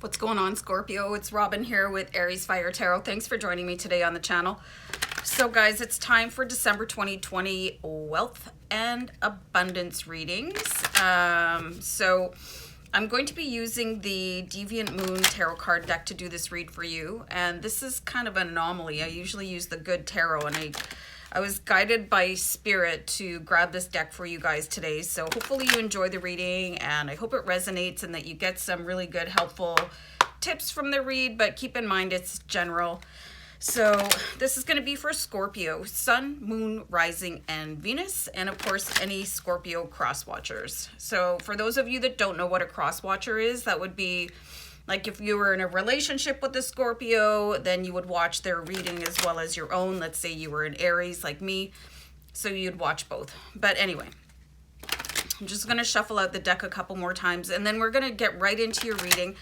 What's going on, Scorpio? It's Robin here with Ariesfire Tarot. Thanks for joining me today on the channel. So guys, it's time for December 2020 wealth and abundance readings. So I'm going to be using the Deviant Moon Tarot card deck to do this read for you. And this is kind of an anomaly. I usually use the Good Tarot, and I was guided by Spirit to grab this deck for you guys today. So hopefully you enjoy the reading, and I hope it resonates and that you get some really good, helpful tips from the read, but keep in mind it's general. So this is going to be for Scorpio, Sun, Moon, Rising, and Venus, and of course any Scorpio cross watchers. So for those of you that don't know what a cross watcher is, that would be like if you were in a relationship with a Scorpio, then you would watch their reading as well as your own. Let's say you were an Aries like me, so you'd watch both. But anyway, I'm just going to shuffle out the deck a couple more times, and then we're going to get right into your reading.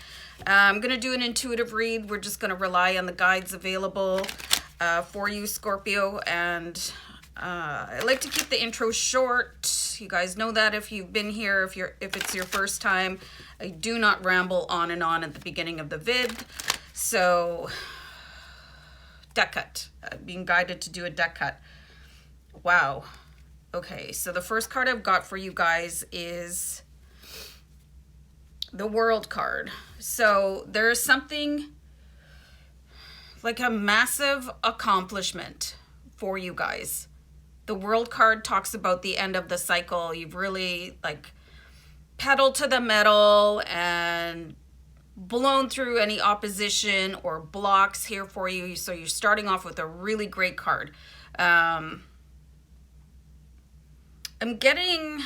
I'm going to do an intuitive read. We're just going to rely on the guides available for you, Scorpio, and I like to keep the intro short. You guys know that if you've been here, if it's your first time, I do not ramble on and on at the beginning of the vid. So, deck cut. Being guided to do a deck cut. Wow. Okay, so the first card I've got for you guys is the World card. So there's something like a massive accomplishment for you guys. The World card talks about the end of the cycle. You've really like pedaled to the metal and blown through any opposition or blocks here for you. So you're starting off with a really great card. I'm getting...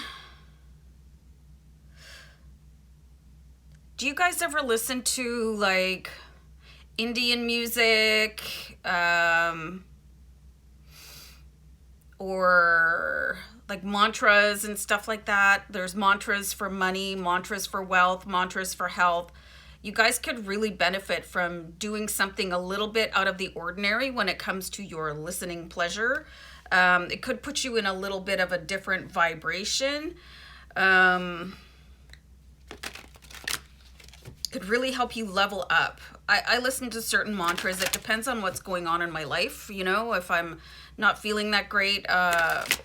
Do you guys ever listen to like Indian music or like mantras and stuff like that? There's mantras for money, mantras for wealth, mantras for health. You guys could really benefit from doing something a little bit out of the ordinary when it comes to your listening pleasure. It could put you in a little bit of a different vibration. Could really help you level up. I listen to certain mantras. It depends on what's going on in my life. You know, if I'm not feeling that great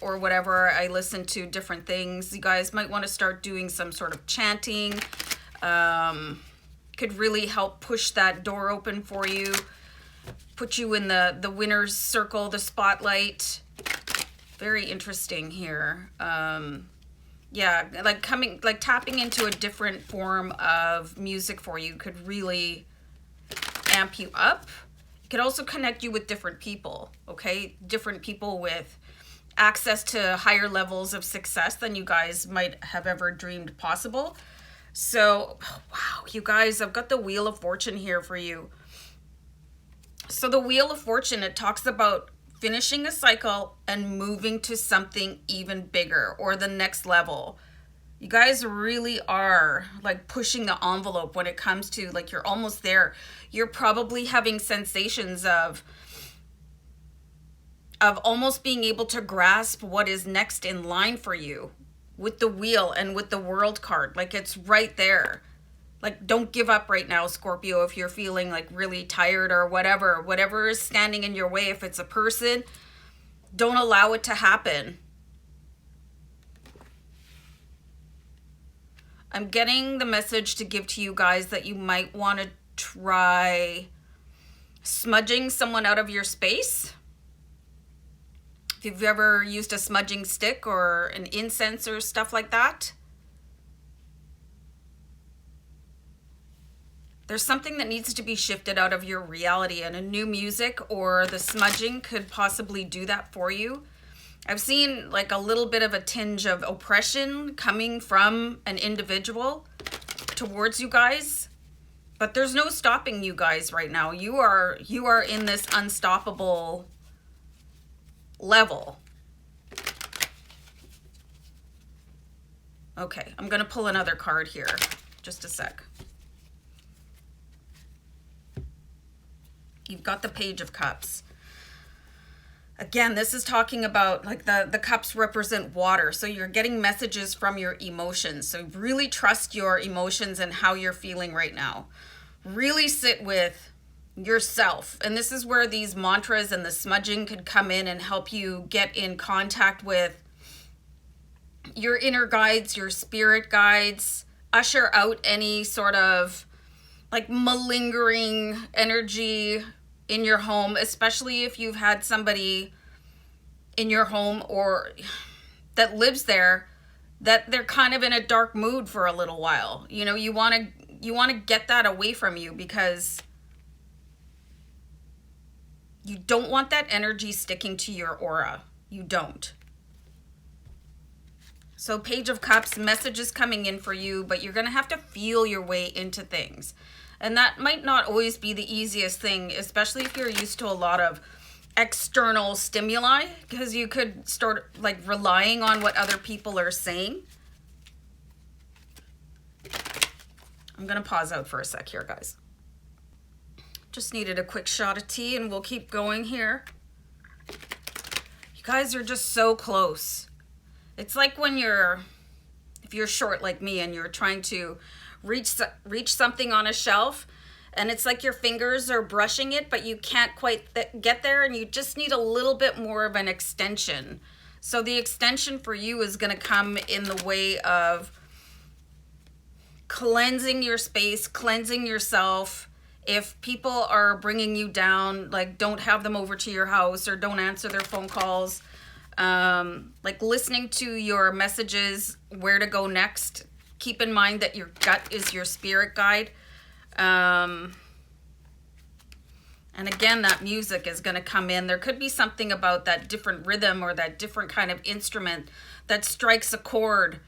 or whatever, I listen to different things. You guys might want to start doing some sort of chanting. Could really help push that door open for you. Put you in the winner's circle, the spotlight. Very interesting here. Yeah, like tapping into a different form of music for you could really amp you up. It could also connect you with different people, okay? Different people with access to higher levels of success than you guys might have ever dreamed possible. So, wow, you guys, I've got the Wheel of Fortune here for you. So the Wheel of Fortune, it talks about finishing a cycle and moving to something even bigger or the next level. You guys really are like pushing the envelope when it comes to like you're almost there. You're probably having sensations of almost being able to grasp what is next in line for you with the Wheel and with the World card. Like it's right there. Like, don't give up right now, Scorpio, if you're feeling like really tired or whatever is standing in your way. If it's a person, don't allow it to happen. I'm getting the message to give to you guys that you might want to try smudging someone out of your space. If you've ever used a smudging stick or an incense or stuff like that. There's something that needs to be shifted out of your reality, and a new music or the smudging could possibly do that for you. I've seen like a little bit of a tinge of oppression coming from an individual towards you guys, but there's no stopping you guys right now. You are in this unstoppable level. Okay, I'm gonna pull another card here. Just a sec. You've got the Page of Cups. Again, this is talking about like the cups represent water. So you're getting messages from your emotions. So really trust your emotions and how you're feeling right now. really sit with yourself. And this is where these mantras and the smudging could come in and help you get in contact with your inner guides, your spirit guides, usher out any sort of like malingering energy in your home, especially if you've had somebody in your home or that lives there that they're kind of in a dark mood for a little while. You know, you want to get that away from you, because you don't want that energy sticking to your aura. You don't. So Page of Cups, messages coming in for you, but you're going to have to feel your way into things. And that might not always be the easiest thing, especially if you're used to a lot of external stimuli, because you could start like relying on what other people are saying. I'm going to pause out for a sec here, guys. Just needed a quick shot of tea and we'll keep going here. You guys are just so close. It's like when if you're short like me and you're trying to reach something on a shelf, and it's like your fingers are brushing it, but you can't quite get there, and you just need a little bit more of an extension. So the extension for you is going to come in the way of cleansing your space, cleansing yourself. If people are bringing you down, like don't have them over to your house or don't answer their phone calls. Like listening to your messages, where to go next. Keep in mind that your gut is your spirit guide. And again, that music is going to come in. There could be something about that different rhythm or that different kind of instrument that strikes a chord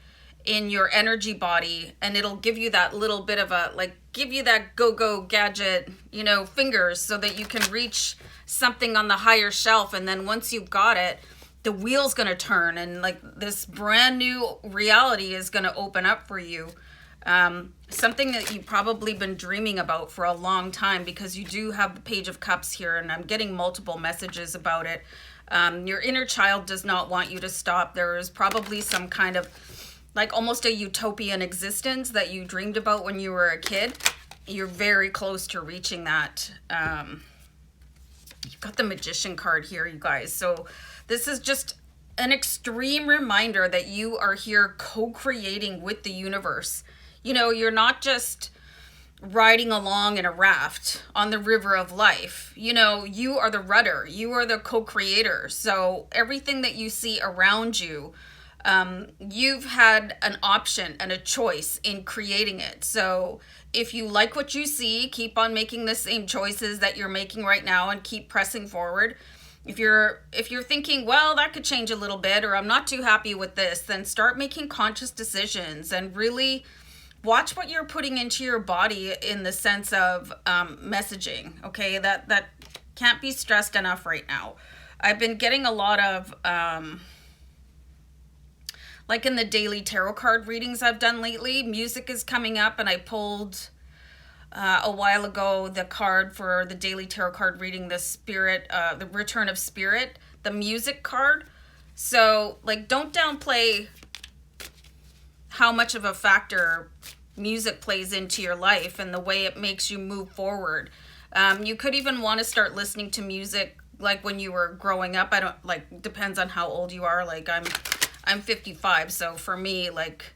in your energy body, and it'll give you that little bit of a, like, give you that go-go gadget, you know, fingers, so that you can reach something on the higher shelf. And then once you've got it, the wheel's going to turn, and like this brand new reality is going to open up for you. Something that you've probably been dreaming about for a long time, because you do have the Page of Cups here, and I'm getting multiple messages about it. Your inner child does not want you to stop. There is probably some kind of like almost a utopian existence that you dreamed about when you were a kid. You're very close to reaching that. You've got the Magician card here, you guys. So this is just an extreme reminder that you are here co-creating with the universe. You know, you're not just riding along in a raft on the river of life. You know, you are the rudder. You are the co-creator. So everything that you see around you, you've had an option and a choice in creating it. So if you like what you see, keep on making the same choices that you're making right now and keep pressing forward. If you're thinking, well, that could change a little bit, or I'm not too happy with this, then start making conscious decisions and really watch what you're putting into your body in the sense of messaging. Okay, that can't be stressed enough right now. I've been getting a lot of like in the daily tarot card readings I've done lately, music is coming up, and I pulled a while ago the card for the daily tarot card reading, the spirit, the return of spirit, the music card. So like, don't downplay how much of a factor music plays into your life and the way it makes you move forward. You could even want to start listening to music like when you were growing up. I don't, like, depends on how old you are. Like I'm 55, so for me, like,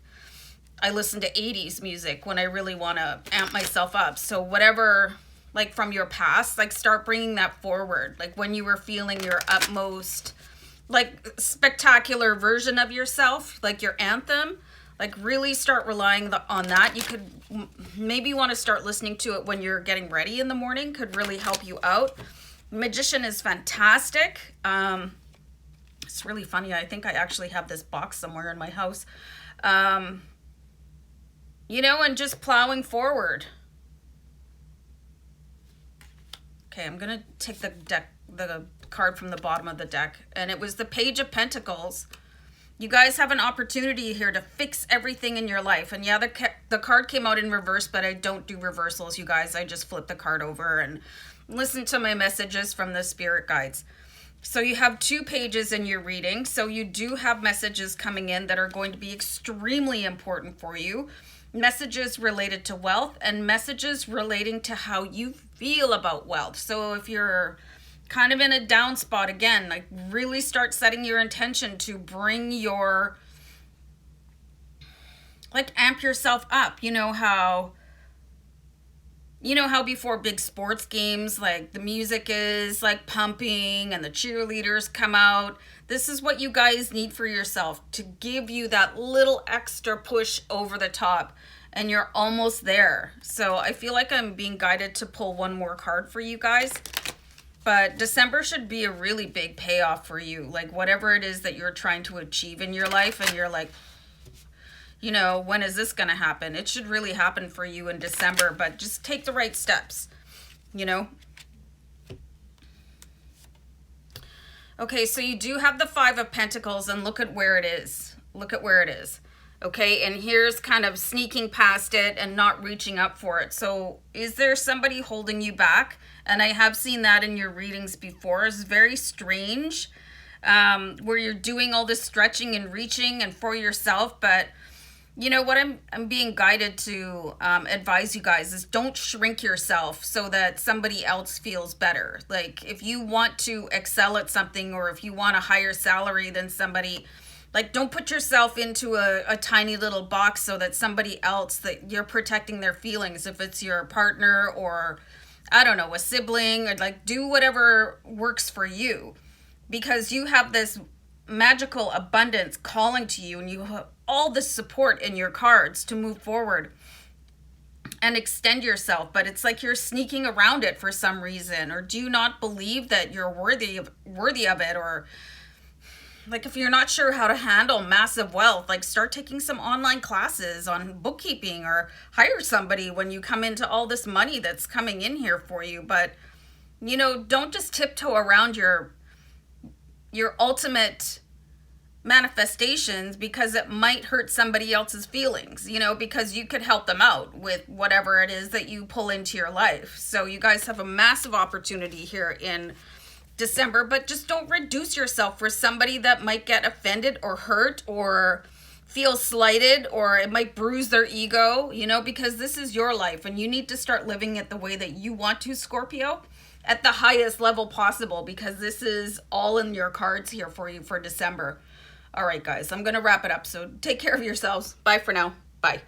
I listen to 80s music when I really want to amp myself up. So whatever, like from your past, like start bringing that forward. Like when you were feeling your utmost, like spectacular version of yourself, like your anthem, like really start relying on that. You could maybe want to start listening to it when you're getting ready in the morning, could really help you out. Magician is fantastic. It's really funny. I think I actually have this box somewhere in my house. You know, and just plowing forward. Okay, I'm going to take the card from the bottom of the deck. And it was the Page of Pentacles. You guys have an opportunity here to fix everything in your life. And yeah, the card came out in reverse, but I don't do reversals, you guys. I just flip the card over and listen to my messages from the spirit guides. So you have 2 pages in your reading. So you do have messages coming in that are going to be extremely important for you. messages related to wealth, and messages relating to how you feel about wealth. So if you're kind of in a down spot, again, like really start setting your intention to bring your, like, amp yourself up. You know how before big sports games, like the music is like pumping and the cheerleaders come out. This is what you guys need for yourself to give you that little extra push over the top, and you're almost there. So I feel like I'm being guided to pull one more card for you guys. But December should be a really big payoff for you. Like whatever it is that you're trying to achieve in your life, and you're like, when is this going to happen? It should really happen for you in December, but just take the right steps, Okay, so you do have the Five of Pentacles, and look at where it is. Look at where it is. Okay, and here's kind of sneaking past it and not reaching up for it. So is there somebody holding you back? And I have seen that in your readings before. It's very strange, where you're doing all this stretching and reaching and for yourself, but what I'm being guided to advise you guys is don't shrink yourself so that somebody else feels better. Like if you want to excel at something, or if you want a higher salary than somebody, like don't put yourself into a tiny little box so that somebody else, that you're protecting their feelings. If it's your partner, or I don't know, a sibling, or like do whatever works for you, because you have this magical abundance calling to you, and you have all the support in your cards to move forward and extend yourself, but it's like you're sneaking around it for some reason. Or do you not believe that you're worthy of it? Or like if you're not sure how to handle massive wealth, like start taking some online classes on bookkeeping, or hire somebody when you come into all this money that's coming in here for you. But don't just tiptoe around your ultimate manifestations, because it might hurt somebody else's feelings, because you could help them out with whatever it is that you pull into your life. So you guys have a massive opportunity here in December, but just don't reduce yourself for somebody that might get offended or hurt or feel slighted, or it might bruise their ego, because this is your life and you need to start living it the way that you want to, Scorpio, at the highest level possible, because this is all in your cards here for you for December. All right, guys, I'm going to wrap it up. So take care of yourselves. Bye for now. Bye.